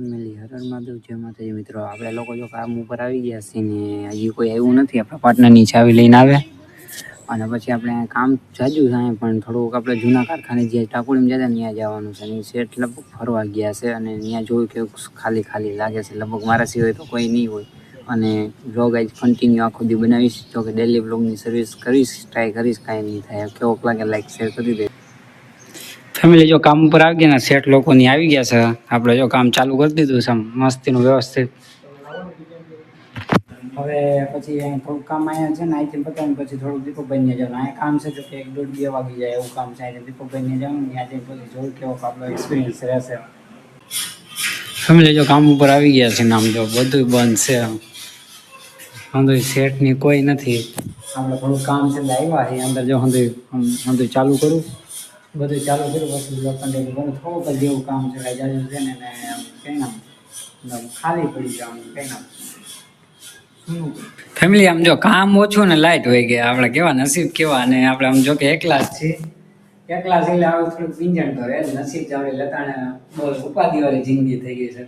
Family Har Har Mahadev, જય માતાજી મિત્રો. આપણે લોકો જો કામ ઉપર આવી ગયા છીએ ને હજી કોઈ આવ્યું નથી. આપણા પાર્ટનરની ચાવી લઈને આવે અને પછી આપણે કામ જાજુ થાય પણ થોડુંક આપણે જૂના કારખાને જે ટાકોડીમાં જતા ત્યાં જવાનું છે. અને સેટ લગભગ ફરવા ગયા છે અને ત્યાં જોયું કે ખાલી ખાલી લાગે છે. લગભગ મારા સિવાય તો કોઈ નહીં હોય. અને બ્લોગ આજ કન્ટિન્યુ આખો દી બનાવીશ. તો કે ડેલી બ્લોગની સર્વિસ કરીશ, ટ્રાય કરીશ. કાંઈ નહીં થાય કેવો લાગે લાઈક શેર કરી દે. ફેમિલી જો કામ ઉપર આવી ગયા ને સેટ લોકોની આવી ગયા છે. આપણે જો કામ ચાલુ કરી દીધું છે મસ્તીનું વ્યવસ્થિત. હવે પછી થોડુંક કામ અહીંયા છે ને અહીંથી પતાવીને પછી થોડુંક દીપકભાઈને જવાનું. અહીંયા કામ છે તો કે 1-1.5-2 વાગી જાય એવું કામ છે. દીપકભાઈને જવાનું ત્યાં જઈને પછી જોયું કેવો આપણો એક્સપિરિયન્સ રહેશે. ફેમિલી જો કામ ઉપર આવી ગયા છે ને આમ જો બધું બંધ છે. અંદર સેટની કોઈ નથી. આપણે થોડુંક કામ છે એટલે આવ્યા છે અંદર. જો અંદર ચાલુ કરું, બધું ચાલુ કર્યું પછી લોકોને થોડુંક જ જેવું કામ છે કાંઈ જાજુ છે ને કંઈ નામ ખાલી પડી જાય કંઈ નામ. ફેમિલી આમ જો કામ ઓછું ને લાઈટ હોય ગયા. આપણે કેવા નસીબ કેવા. અને આપણે આમ જો કે એકલા જ છીએ. એકલા છે એટલે આવે થોડુંક પિંજણ તો રહે જ. નસીબ જ આપણે લતાણે બહુ ઉપાધિવાળી જિંદગી થઈ ગઈ છે.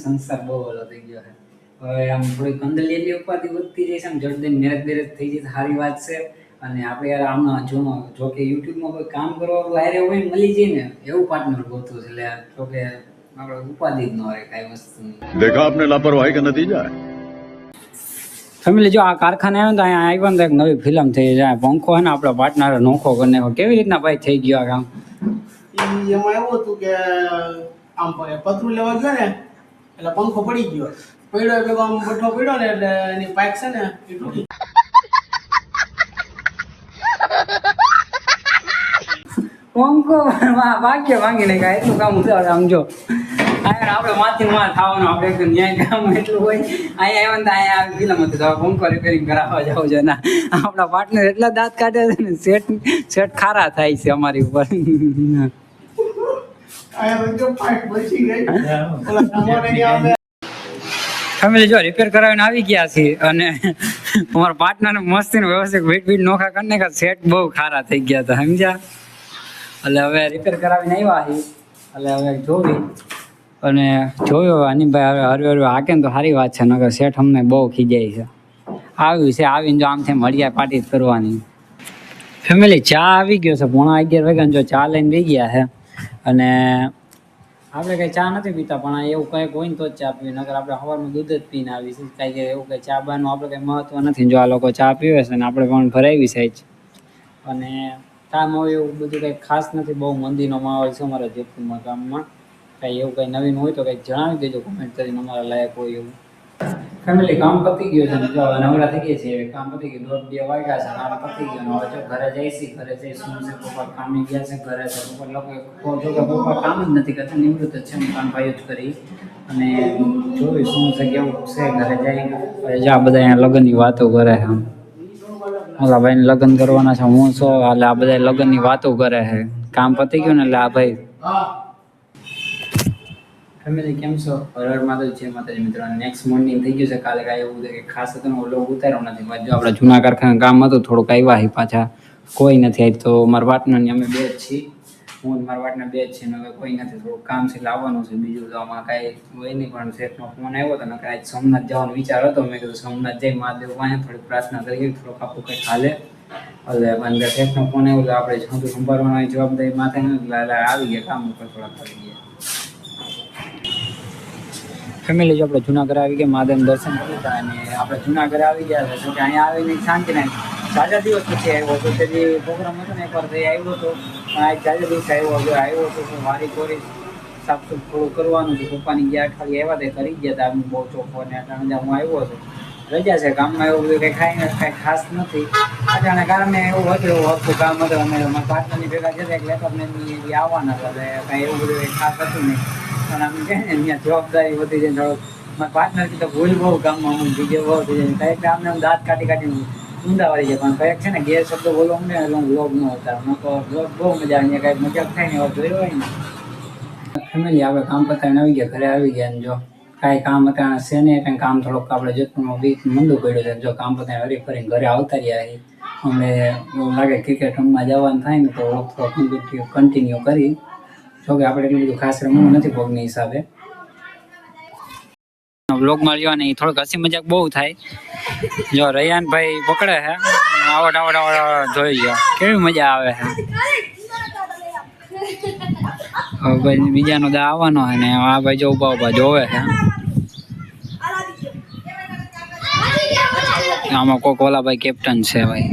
સંસાર બહુ ઓલો થઈ ગયો છે. હવે આમ થોડીક અંદરલી એટલી ઉપાધિ વધતી જાય છે. આમ જલ્દી મેરેજ બેરેજ થઈ જાય સારી વાત છે. અને આપણે યાર આમના જો કે યુટ્યુબમાં કોઈ કામ કરવાનું હારે હોય મળી જાય ને એવું પાર્ટનર ગોતું છે. એટલે જો કે આપણે ઉપાધિ જ ન રહે કાંઈ વસ્તુની. देखा आपने लापरवाही का नतीजा है. ફેમિલી જો આ કારખાને આવ્યો તો અહીંયા આવ્યો ને એક નવી ફિલ્મ થઈ જાય. પંખો છે ને આપણો પાર્ટનર નોખો કરીને કેવી રીતના ભાઈ થઈ ગયો આ કામ. એમાં એવું હતું કે આમ પતરું લેવા ગયો ને એટલે પંખો પડી ગયો. પડ્યો એટલે આમ બઠો પડ્યો ને એટલે એની પાઇપ છે ને એ તૂટી. પંખો વાક્ય ભાંગીને કાંઈ એટલું કામ ઉતારે. આમ જો આપણે માથી માં થવાનું આપણે એક ન્યાય કામ એટલું હોય. અહીંયા આવ્યા ને અહીંયા આવી ફિલ્મ હતી તો પંખો રિપેરિંગ કરાવવા જાવ છે ને આપણા પાર્ટનર એટલા દાંત કાઢે છે ને સેટ ખારા થાય છે અમારી ઉપર. ફેમિલી જો રિપેર કરાવીને આવી ગયા છીએ અને અમારા પાર્ટનર મસ્તીને વ્યવસ્થિત વીટ નોખા કરી નાખ્યા. સેટ બહુ ખારા થઈ ગયા હતા સમજ્યા. એટલે હવે રિપેર કરાવીને આવ્યા છીએ. એટલે હવે જોવી અને જોયો અનિભાઈ હવે હરવે હાકે ને તો સારી વાત છે. નકર શેઠ અમને બહુ ખીજાય છે. આવ્યું છે આવીને જો આમથી મળ્યા પાર્ટી કરવાની. ફેમિલી ચા આવી ગયો છે 11:30 વાગ્યા. જો ચા લઈને બેસી ગયા છે અને આપણે કંઈ ચા નથી પીતા પણ એવું કંઈક હોય ને તો જ ચા પીવી. નકર આપણે સવારમાં દૂધ જ પીને આવી છે. કાંઈ કે એવું કંઈ ચા બાનું આપણે કંઈ મહત્વ નથી. જો આ લોકો ચા પીવે છે ને આપણે પણ ભરાવી છે જ. અને કામ હોય એવું બધું કંઈ ખાસ નથી. બહુ મંદીનો માહોલ છે અમારા જેતપુરમાં ગામમાં. કાંઈ એવું કંઈ નવીન હોય તો કંઈક જણાવી દેજો કોમેન્ટ કરીને અમારા લાયક હોય એવું. ફેમિલી કામ પતી ગયું છે ને જો નવરા થઈ ગયા છે. કામ પતી ગયું 1-2 વાગ્યા છે. કામ પતી ગયું હવે જો ઘરે જઈશી. ઘરે જઈ શું છે પપ્પા કામે ગયા છે. ઘરે છે પપ્પા લોકો જો કે પપ્પા કામ જ નથી કરતા. નિવૃત્ત જ છે ને કામ ભાઈ જ કરી. અને જોયું શું છે કેવું છે. ઘરે જઈ જ્યાં બધા અહીંયા લગ્નની વાતો કરે છે. ઓલા ભાઈને લગ્ન કરવાના છે હું છો એટલે આ બધા લગ્નની વાતો કરે છે. કામ પતી ગયું ને એટલે આ ભાઈ. ફેમિલી કેમ છો? હર માધવ છે માતાજી મિત્રો. નેક્સ્ટ મોર્નિંગ થઈ ગયું છે. કાલે કાંઈ એવું કે ખાસ હતું ને લોગ ઉતાર્યો નથી. જો આપણે જૂના કારખાના કામ હતું થોડુંક આવ્યા પાછા. કોઈ નથી આવી તો મારા પાર્ટનરની અમે બે જ છીએ. હું મારા પાર્ટનર બે જ છીએ ને હવે કોઈ નથી. થોડુંક કામ છે લાવવાનું છે. બીજું તો આમાં કાંઈ હોય નહીં. પણ શેઠનો ફોન આવ્યો હતો ને કાંઈ સોમનાથ જવાનો વિચાર હતો. મેં કીધું સોમનાથ જઈ મહાદેવ પાસે થોડીક પ્રાર્થના કરીએ. થોડુંક આપણું કંઈક હાલે. એટલે મને શેઠનો ફોન આવ્યો તો આપણે બધું સંભાળવાની જવાબદારી માથે એટલે આવી ગયા કામ ઉપર થોડાક કરી ગયા. ફેમિલી જો આપણે જુનાગઢ આવી ગયા. મહાદેવ દર્શન કર્યા અને આપણે જુનાગઢ આવી ગયા છે. કે અહીંયા આવીને શાંતિ નહીં. જાજા દિવસ પછી આવ્યો હતો. તેથી પ્રોગ્રામ હતો ને એકવાર થઈ આવ્યો હતો પણ આ જાજા દિવસ આવ્યો હતો વારી કોરી સાફ સુફ થોડું કરવાનું છે. પપ્પાની ગયા અઠવાડિયે આવ્યા તે કરી ગયા હતા. આમ બહુ ચોખ્ખો અને અટાણે હું આવ્યો હતો. રજા છે કામમાં એવું બધું કંઈ ખાઈને કાંઈ ખાસ નથી. અટાણે કારણે એવું હતું કામ હતું. અમે અમારા પાર્ટનરની ભેગા જતા એક લેખકને આવવાના હતા. કાંઈ એવું બધું કંઈ ખાસ હતું નહીં. પણ આમ કહે ને અહીંયા જવાબદારી વધી જાય થોડોક. મારા પાર્ટનર કીધું ભૂલ બહુ કામમાં અમુક જગ્યાએ બહુ થઈ જાય. કંઈક આમને દાંત કાઢી ઊંડા વાળી જાય. પણ કંઈક છે ને ગેર શબ્દ બોલો અમને એટલે હું વ્લોગ ન હોતા. હું તો વ્લોગ બહુ મજા આવે. કાંઈક મજાક થાય ને એવા જોયો હોય ને. ફેમિલી આપણે કામ પતાવીને આવી ગયા. ઘરે આવી ગયા ને જો કાંઈ કામ અટાણે છે ને એટલે કામ થોડુંક આપણે જેટલું વીક મંદું પડ્યું છે. જો કામ પતાવીને હરી ફરીને ઘરે આવતા રહ્યા. અમને એવું લાગે ક્રિકેટ રમવા જવાનું થાય ને તો થોડુંક કન્ટિન્યુ કરી. જોકે આપણે એટલું બધું ખાસ રમવું નથી પગની હિસાબે. વ્લોગમાં લ્યો ને એ થોડોક હસી મજાક બહુ થાય. જો રૈયાનભાઈ પકડે છે, આવડ જોઈ લો કેવી મજા આવે છે. હવે ભાઈ બીજાનો દા આવવાનો છે ને આ ભાઈ જો ઉભા જોવે છે. આમાં કોક ઓલા ભાઈ કેપ્ટન છે ભાઈ,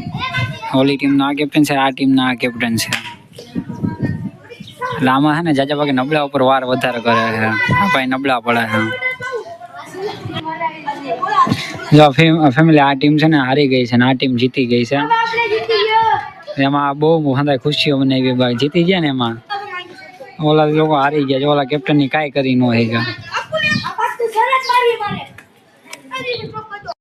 ઓલી ટીમનો આ કેપ્ટન છે, આ ટીમનો આ કેપ્ટન છે. એટલે આમાં છે ને જાજા ભાગે નબળા ઉપર વાર વધારે કરે છે. આ ભાઈ નબળા પડે છે. જો ફેમિલી આ ટીમ છે ને હારી ગઈ છે ને આ ટીમ જીતી ગઈ છે. એમાં બહુ બધા ખુશીઓ મનાવી. જીતી ગયા ને એમાં ઓલા લોકો હારી ગયા. ઓલા કેપ્ટન ની કાંઈ કરી ન હોય.